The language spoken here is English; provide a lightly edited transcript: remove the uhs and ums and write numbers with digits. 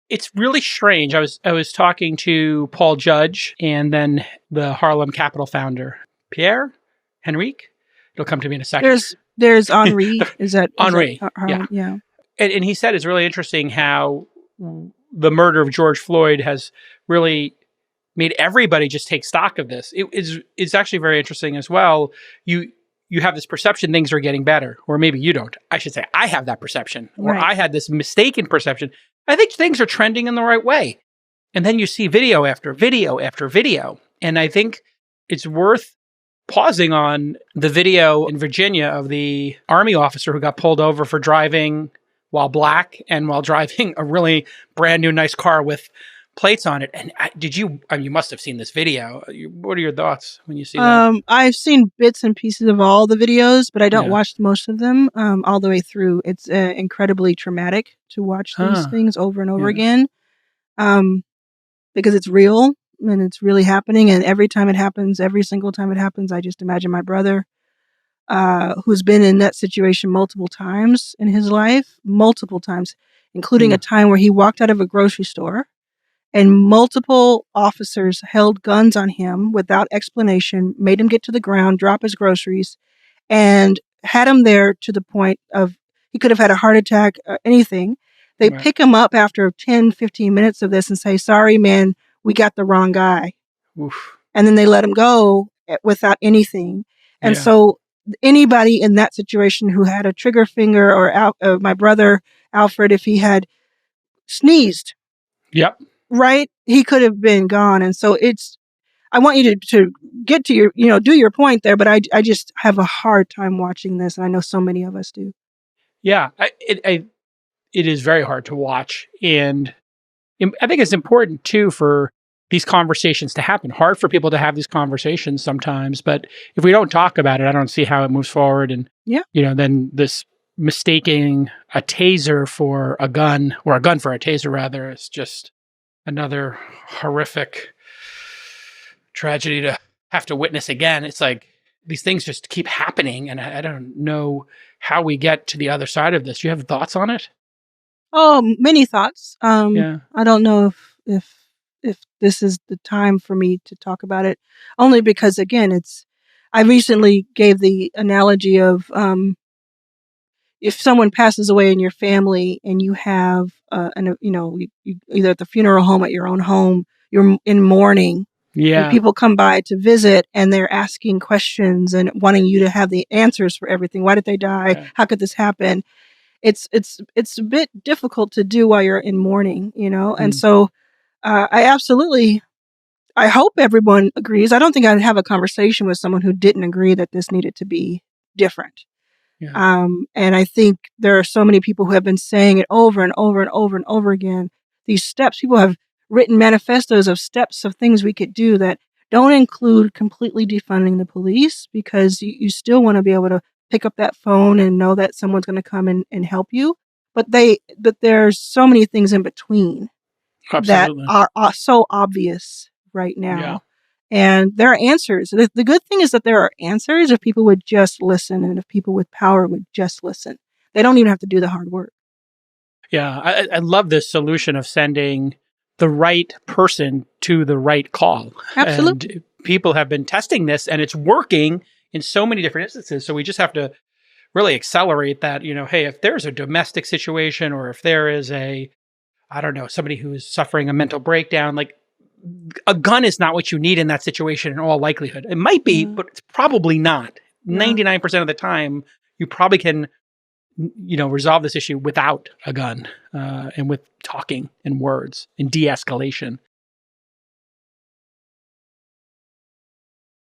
It's really strange. I was talking to Paul Judge and then the Harlem Capital founder, Pierre Henrique. It'll come to me in a second. There's Henri. Henri, Harlem? yeah. Yeah. And he said it's really interesting how the murder of George Floyd has really made everybody just take stock of this. It's actually very interesting as well. You have this perception things are getting better, or maybe you don't. I should say I have that perception, or Right. I had this mistaken perception. I think things are trending in the right way. And then you see video after video after video. And I think it's worth pausing on the video in Virginia of the Army officer who got pulled over for driving while black and while driving a really brand new nice car with plates on it. And you must have seen this video. What are your thoughts when you see that? I've seen bits and pieces of all the videos, but I don't Yeah. watch most of them all the way through. It's incredibly traumatic to watch these things over and over again, because it's real and it's really happening. And every single time it happens, I just imagine my brother, who's been in that situation multiple times in his life, including a time where he walked out of a grocery store and multiple officers held guns on him without explanation, made him get to the ground, drop his groceries, and had him there to the point of he could have had a heart attack, anything. They Right. pick him up after 10, 15 minutes of this and say, sorry, man, we got the wrong guy. Oof. And then they let him go without anything. And Yeah. so anybody in that situation who had a trigger finger, or my brother, Alfred, if he had sneezed, Yep. right, he could have been gone. And so I want you to get to your, do your point there, but I just have a hard time watching this. And I know so many of us do. Yeah. It is very hard to watch. And I think it's important too for these conversations to happen. Hard for people to have these conversations sometimes, but if we don't talk about it, I don't see how it moves forward. And, Yeah. Then this mistaking a taser for a gun, or a gun for a taser rather, is just another horrific tragedy to have to witness again. It's like these things just keep happening, and I don't know how we get to the other side of this. Do you have thoughts on it? Oh, many thoughts. Yeah. I don't know if this is the time for me to talk about it, only because again, I recently gave the analogy of if someone passes away in your family and you have you either at the funeral home, at your own home, you're in mourning. Yeah. And people come by to visit and they're asking questions and wanting you to have the answers for everything. Why did they die? Yeah. How could this happen? It's a bit difficult to do while you're in mourning, And so I hope everyone agrees. I don't think I'd have a conversation with someone who didn't agree that this needed to be different. Yeah. And I think there are so many people who have been saying it over and over and over and over again. These steps, people have written manifestos of steps of things we could do that don't include completely defunding the police, because you still want to be able to pick up that phone and know that someone's going to come and help you. But there's so many things in between Absolutely. that are so obvious right now. Yeah. And there are answers. The good thing is that there are answers if people would just listen, and if people with power would just listen. They don't even have to do the hard work. Yeah. I love this solution of sending the right person to the right call. Absolutely. And people have been testing this, and it's working in so many different instances. So we just have to really accelerate that, hey, if there's a domestic situation, or if there is somebody who is suffering a mental breakdown, like, a gun is not what you need in that situation in all likelihood. It might be, but it's probably not. 99% of the time, you probably can, resolve this issue without a gun, and with talking and words and de-escalation.